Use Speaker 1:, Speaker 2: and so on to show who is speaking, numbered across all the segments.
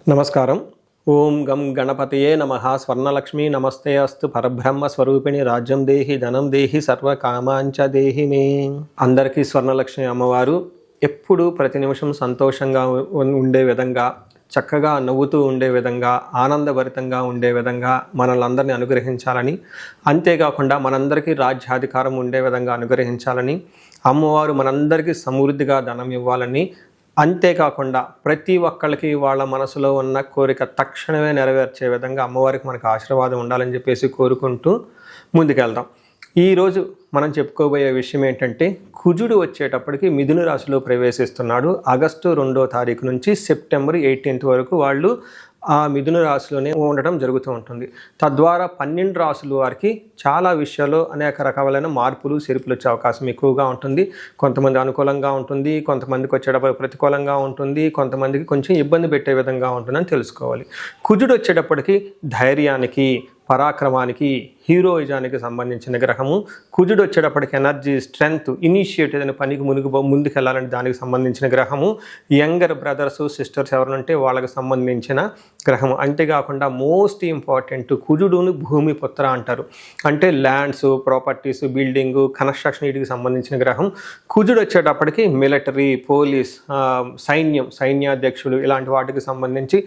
Speaker 1: నమస్కారం. ఓం గం గణపతయే నమః. స్వర్ణలక్ష్మి నమస్తే అస్తు. పరబ్రహ్మ స్వరూపిణి రాజ్యం దేహి ధనం దేహి సర్వకామాంచ దేహి మే. అందరికీ స్వర్ణలక్ష్మి అమ్మవారు ఎప్పుడు ప్రతి నిమిషం సంతోషంగా ఉండే విధంగా, చక్కగా నవ్వుతూ ఉండే విధంగా, ఆనందభరితంగా ఉండే విధంగా మనల్ని అనుగ్రహించాలని, అంతేకాకుండా మనందరికీ రాజ్యాధికారం ఉండే విధంగా అనుగ్రహించాలని, అమ్మవారు మనందరికీ సమృద్ధిగా ధనం ఇవ్వాలని, అంతేకాకుండా ప్రతి ఒక్కళ్ళకి వాళ్ళ మనసులో ఉన్న కోరిక తక్షణమే నెరవేర్చే విధంగా అమ్మవారికి మనకు ఆశీర్వాదం ఉండాలని చెప్పేసి కోరుకుంటూ ముందుకెళ్దాం. ఈరోజు మనం చెప్పుకోబోయే విషయం ఏంటంటే, కుజుడు వచ్చేటప్పటికి మిథున రాశిలో ప్రవేశిస్తున్నాడు. ఆగస్టు 2వ తారీఖు నుంచి సెప్టెంబర్ 18 వరకు వాళ్ళు ఆ మిథున రాశిలోనే ఉండటం జరుగుతూ ఉంటుంది. తద్వారా 12 రాశుల వారికి చాలా విషయాల్లో అనేక రకాలైన మార్పులు చేర్పులు వచ్చే అవకాశం ఎక్కువగా ఉంటుంది. కొంతమంది అనుకూలంగా ఉంటుంది, కొంతమందికి వచ్చేటప్పుడు ప్రతికూలంగా ఉంటుంది, కొంతమందికి కొంచెం ఇబ్బంది పెట్టే విధంగా ఉంటుందని తెలుసుకోవాలి. కుజుడు వచ్చేటప్పటికి ధైర్యానికి, పరాక్రమానికి, హీరోయిజానికి సంబంధించిన గ్రహము. కుజుడు వచ్చేటప్పటికి ఎనర్జీ, స్ట్రెంగ్త్, ఇనిషియేటివ్ అనే పనికి ముందుకెళ్ళాలని దానికి సంబంధించిన గ్రహము. యంగర్ బ్రదర్స్ సిస్టర్స్ ఎవరంటే వాళ్ళకి సంబంధించిన గ్రహము. అంతేకాకుండా మోస్ట్ ఇంపార్టెంట్, కుజుడును భూమి పుత్ర అంటారు. అంటే ల్యాండ్స్, ప్రాపర్టీస్, బిల్డింగు, కన్స్ట్రక్షన్ వీటికి సంబంధించిన గ్రహం. కుజుడు వచ్చేటప్పటికి మిలిటరీ, పోలీస్, సైన్యాధ్యక్షులు ఇలాంటి వాటికి సంబంధించి,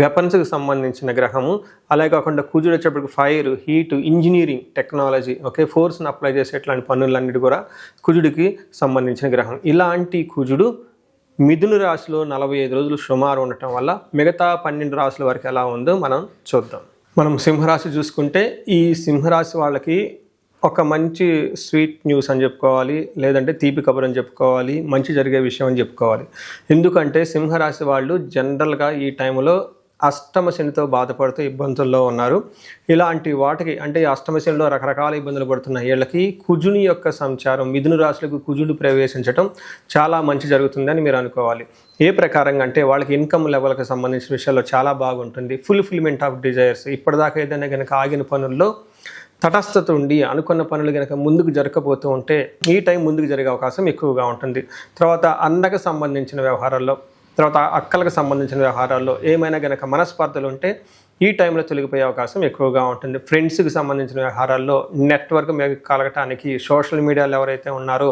Speaker 1: వెపన్స్కి సంబంధించిన గ్రహము. అలాగే కాకుండా కుజుడు వచ్చేటప్పటికి ఫైర్, హీట్, ఇంజనీరింగ్, టెక్నాలజీ, ఫోర్స్ని అప్లై చేసే ఇట్లాంటి పనులన్నిటి కూడా కుజుడికి సంబంధించిన గ్రహం. ఇలాంటి కుజుడు మిథున రాశిలో 45 రోజులు సుమారు ఉండటం వల్ల మిగతా 12 రాశుల వరకు ఎలా ఉందో మనం చూద్దాం. మనం సింహరాశి చూసుకుంటే, ఈ సింహరాశి వాళ్ళకి ఒక మంచి స్వీట్ న్యూస్ అని చెప్పుకోవాలి, లేదంటే తీపి కబురు అని చెప్పుకోవాలి, మంచి జరిగే విషయం అని చెప్పుకోవాలి. ఎందుకంటే సింహరాశి వాళ్ళు జనరల్గా ఈ టైంలో అష్టమ శనితో బాధపడుతూ ఇబ్బందుల్లో ఉన్నారు. ఇలాంటి వాటికి, అంటే అష్టమ శనిలో రకరకాల ఇబ్బందులు పడుతున్న వీళ్ళకి కుజుని యొక్క సంచారం, మిథున రాశులకు కుజుడు ప్రవేశించడం చాలా మంచి జరుగుతుందని మీరు అనుకోవాలి. ఏ ప్రకారంగా అంటే, వాళ్ళకి ఇన్కమ్ లెవెల్కి సంబంధించిన విషయాల్లో చాలా బాగుంటుంది. Fulfilment of desires. ఇప్పటిదాకా ఏదైనా కనుక ఆగిన పనుల్లో తటస్థత ఉండి అనుకున్న పనులు కనుక ముందుకు జరగకపోతూ ఉంటే ఈ టైం ముందుకు జరిగే అవకాశం ఎక్కువగా ఉంటుంది. తర్వాత అన్నకు సంబంధించిన వ్యవహారాల్లో, తర్వాత అక్కలకు సంబంధించిన వ్యవహారాల్లో ఏమైనా కనుక మనస్పర్ధలు ఉంటే ఈ టైంలో తొలగిపోయే అవకాశం ఎక్కువగా ఉంటుంది. ఫ్రెండ్స్కి సంబంధించిన వ్యవహారాల్లో నెట్వర్క్ మీకు కలగటానికి, సోషల్ మీడియాలో ఎవరైతే ఉన్నారో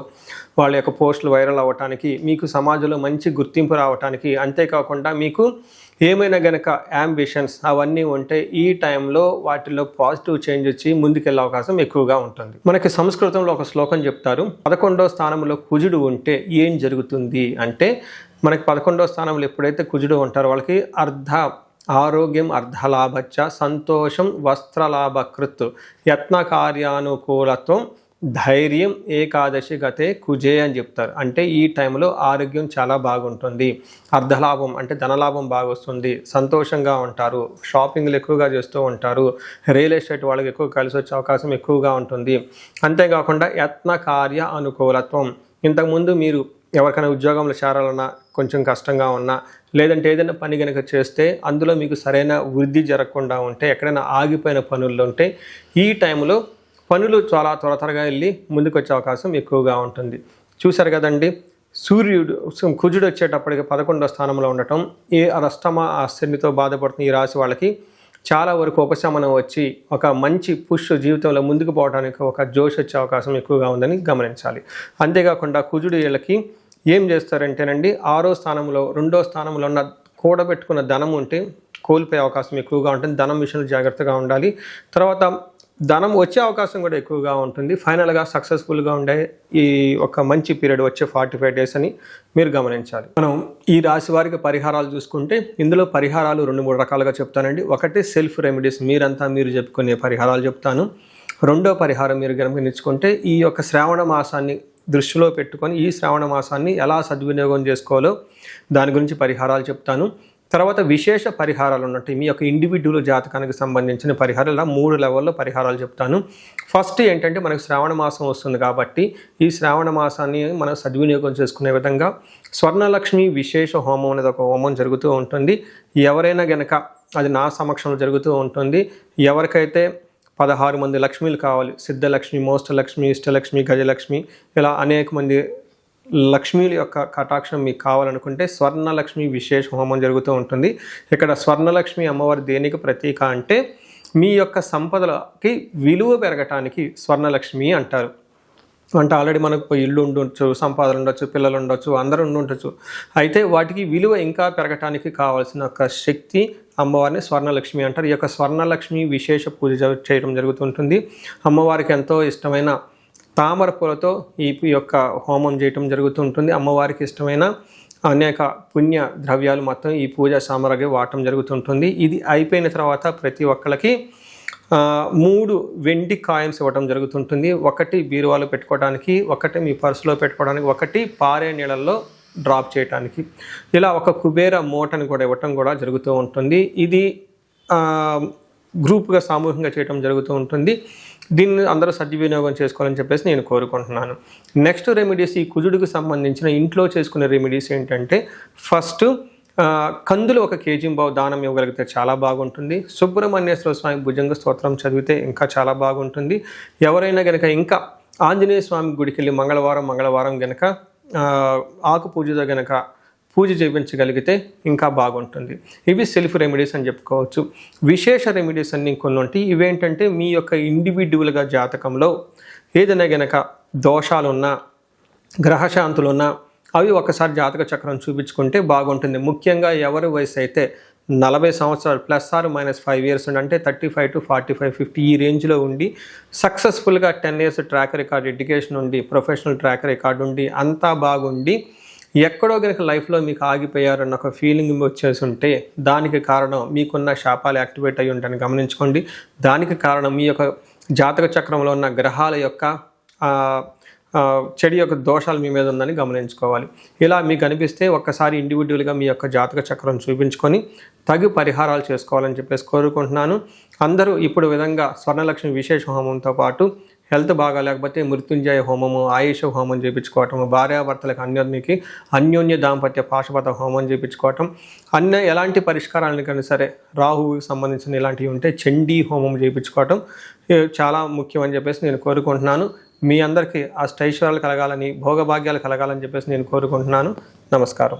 Speaker 1: వాళ్ళ యొక్క పోస్టులు వైరల్ అవ్వటానికి, మీకు సమాజంలో మంచి గుర్తింపు రావటానికి, అంతేకాకుండా మీకు ఏమైనా గనక యాంబిషన్స్ అవన్నీ ఉంటే ఈ టైంలో వాటిలో పాజిటివ్ చేంజ్ వచ్చి ముందుకెళ్ళే అవకాశం ఎక్కువగా ఉంటుంది. మనకి సంస్కృతంలో ఒక శ్లోకం చెప్తారు, 11వ స్థానంలో కుజుడు ఉంటే ఏం జరుగుతుంది అంటే, మనకి 11వ స్థానంలో ఎప్పుడైతే కుజుడు ఉంటారో వాళ్ళకి ఆరోగ్యం అర్ధలాభచ్చ, సంతోషం వస్త్రలాభకృత్, యత్న కార్యానుకూలత్వం, ధైర్యం ఏకాదశి గతే కుజే అని చెప్తారు. అంటే ఈ టైంలో ఆరోగ్యం చాలా బాగుంటుంది, అర్ధలాభం అంటే ధనలాభం బాగా వస్తుంది, సంతోషంగా ఉంటారు, షాపింగ్లు ఎక్కువగా చేస్తూ ఉంటారు, రియల్ ఎస్టేట్ వాళ్ళకి ఎక్కువ కలిసి వచ్చే అవకాశం ఎక్కువగా ఉంటుంది. అంతేకాకుండా యత్న కార్య అనుకూలత్వం, ఇంతకుముందు మీరు ఎవరికైనా ఉద్యోగంలో చేరాలన్నా కొంచెం కష్టంగా ఉన్నా, లేదంటే ఏదైనా పని కనుక చేస్తే అందులో మీకు సరైన వృద్ధి జరగకుండా ఉంటే, ఎక్కడైనా ఆగిపోయిన పనుల్లో ఉంటే ఈ టైంలో పనులు చాలా త్వరగా వెళ్ళి ముందుకు వచ్చే అవకాశం ఎక్కువగా ఉంటుంది. చూశారు కదండి, కుజుడు వచ్చేటప్పటికి 11వ స్థానంలో ఉండటం, ఏ అష్టమ శనితో బాధపడుతున్న ఈ రాశి వాళ్ళకి చాలా వరకు ఉపశమనం వచ్చి ఒక మంచి పుష్, జీవితంలో ముందుకు పోవడానికి ఒక జోష్ వచ్చే అవకాశం ఎక్కువగా ఉందని గమనించాలి. అంతేకాకుండా కుజుడు వీళ్ళకి ఏం చేస్తారంటేనండి, 6వ స్థానంలో 2వ స్థానంలో ఉన్న కూడబెట్టుకున్న ధనం ఉంటే కోల్పోయే అవకాశం ఎక్కువగా ఉంటుంది. ధనం విషయంలో జాగ్రత్తగా ఉండాలి. తర్వాత ధనం వచ్చే అవకాశం కూడా ఎక్కువగా ఉంటుంది. ఫైనల్గా సక్సెస్ఫుల్గా ఉండే ఈ ఒక మంచి పీరియడ్ వచ్చే 45 డేస్ అని మీరు గమనించాలి. మనం ఈ రాశి వారికి పరిహారాలు చూసుకుంటే, ఇందులో పరిహారాలు 2-3 రకాలుగా చెప్తానండి. ఒకటి సెల్ఫ్ రెమెడీస్, మీరు చెప్పుకునే పరిహారాలు చెప్తాను. రెండో పరిహారం మీరు గమనించుకుంటే, ఈ యొక్క శ్రావణ మాసాన్ని దృష్టిలో పెట్టుకొని ఈ శ్రావణ మాసాన్ని ఎలా సద్వినియోగం చేసుకోవాలో దాని గురించి పరిహారాలు చెప్తాను. తర్వాత విశేష పరిహారాలు ఉన్నట్టు మీ యొక్క ఇండివిడ్యువల్ జాతకానికి సంబంధించిన పరిహారాలు, ఇలా 3 లెవెల్లో పరిహారాలు చెప్తాను. ఫస్ట్ ఏంటంటే, మనకు శ్రావణ మాసం వస్తుంది కాబట్టి ఈ శ్రావణ మాసాన్ని మనం సద్వినియోగం చేసుకునే విధంగా స్వర్ణలక్ష్మి విశేష హోమం అనేది ఒక హోమం జరుగుతూ ఉంటుంది. ఎవరైనా గనక, అది నా సమక్షంలో జరుగుతూ ఉంటుంది, ఎవరికైతే 16 మంది లక్ష్మీలు కావాలి, సిద్ధలక్ష్మి, మోష్టలక్ష్మి, ఇష్టలక్ష్మి, గజలక్ష్మి, ఇలా అనేక మంది లక్ష్మీల యొక్క కటాక్షం మీకు కావాలనుకుంటే స్వర్ణలక్ష్మి విశేష హోమం జరుగుతూ ఉంటుంది. ఇక్కడ స్వర్ణలక్ష్మి అమ్మవారి దేనికి ప్రతీక అంటే మీ యొక్క సంపదలకి విలువ పెరగటానికి స్వర్ణలక్ష్మి అంటారు. అంటే ఆల్రెడీ మనకు ఇల్లు ఉండొచ్చు, సంపాదన ఉండొచ్చు, పిల్లలు ఉండొచ్చు, అందరూ ఉండొచ్చు. అయితే వాటికి విలువ ఇంకా పెరగటానికి కావాల్సిన ఒక శక్తి అమ్మవారిని స్వర్ణలక్ష్మి అంటారు. ఈ యొక్క స్వర్ణలక్ష్మి విశేష పూజ చేయడం జరుగుతుంటుంది. అమ్మవారికి ఎంతో ఇష్టమైన తామర పూలతో ఈ యొక్క హోమం చేయటం జరుగుతుంటుంది. అమ్మవారికి ఇష్టమైన అనేక పుణ్య ద్రవ్యాలు మొత్తం ఈ పూజా సామగ్రి వాడటం జరుగుతుంటుంది. ఇది అయిపోయిన తర్వాత ప్రతి ఒక్కరికి 3 వెండి కాయిన్స్ ఇవ్వడం జరుగుతుంటుంది. ఒకటి బీరువాలో పెట్టుకోవడానికి, ఒకటి మీ పర్సులో పెట్టుకోవడానికి, ఒకటి పారే నీళ్ళల్లో డ్రాప్ చేయడానికి, ఇలా ఒక కుబేర మూటని కూడా ఇవ్వటం కూడా జరుగుతూ ఉంటుంది. ఇది గ్రూప్గా సామూహికంగా చేయడం జరుగుతూ ఉంటుంది. దీన్ని అందరూ సద్వినియోగం చేసుకోవాలని చెప్పేసి నేను కోరుకుంటున్నాను. నెక్స్ట్ రెమెడీస్, ఈ కుజుడికి సంబంధించిన ఇంట్లో చేసుకునే రెమెడీస్ ఏంటంటే, ఫస్ట్ కందులు 1 కేజీ దానం ఇవ్వగలిగితే చాలా బాగుంటుంది. సుబ్రహ్మణ్యేశ్వర స్వామి భుజంగ స్తోత్రం చదివితే ఇంకా చాలా బాగుంటుంది. ఎవరైనా కనుక ఇంకా ఆంజనేయ స్వామి గుడికి వెళ్ళి మంగళవారం కనుక ఆకు పూజతో కనుక పూజ చేయించగలిగితే ఇంకా బాగుంటుంది. ఇవి సెల్ఫ్ రెమెడీస్ అని చెప్పుకోవచ్చు. విశేష రెమెడీస్ అన్ని కొన్ని ఉంటాయి. ఇవేంటంటే మీ యొక్క ఇండివిడ్యువల్గా జాతకంలో ఏదైనా గనక దోషాలున్నా, గ్రహశాంతులున్నా అవి ఒకసారి జాతక చక్రం చూపించుకుంటే బాగుంటుంది. ముఖ్యంగా ఎవరి వయసు అయితే 40 సంవత్సరాలు +/- 5 ఇయర్స్ ఉండి, అంటే 35 to 45, 50 ఈ రేంజ్లో ఉండి సక్సెస్ఫుల్గా 10 ఇయర్స్ ట్రాక్ రికార్డ్, ఎడ్యుకేషన్ ఉండి, ప్రొఫెషనల్ ట్రాక్ రికార్డ్ ఉండి, అంతా బాగుండి ఎక్కడో కనుక లైఫ్లో మీకు ఆగిపోయారన్న ఒక ఫీలింగ్ వచ్చేసి ఉంటే దానికి కారణం మీకున్న శాపాలు యాక్టివేట్ అయ్యి ఉంటాయని గమనించుకోండి. దానికి కారణం మీ యొక్క జాతక చక్రంలో ఉన్న గ్రహాల యొక్క చెడు యొక్క దోషాలు మీ మీద ఉందని గమనించుకోవాలి. ఇలా మీకు అనిపిస్తే ఒక్కసారి ఇండివిజువల్గా మీ యొక్క జాతక చక్రం చూపించుకొని తగు పరిహారాలు చేసుకోవాలని చెప్పేసి కోరుకుంటున్నాను. అందరూ ఇప్పుడు విధంగా స్వర్ణలక్ష్మి విశేష హోమంతో పాటు హెల్త్ బాగా లేకపోతే మృత్యుంజయ హోమము, ఆయుష హోమం చేయించుకోవటం, భార్యాభర్తలకు అన్యోన్య దాంపత్య పాశుపత హోమం చేయించుకోవటం, ఎలాంటి పరిష్కారాలను కానీ సరే రాహువుకి సంబంధించిన ఇలాంటివి ఉంటే చండీ హోమం చేయించుకోవటం చాలా ముఖ్యం అని చెప్పేసి నేను కోరుకుంటున్నాను. మీ అందరికీ అష్టైశ్వర్యాలు కలగాలని, భోగభాగ్యాలు కలగాలని చెప్పేసి నేను కోరుకుంటున్నాను. నమస్కారం.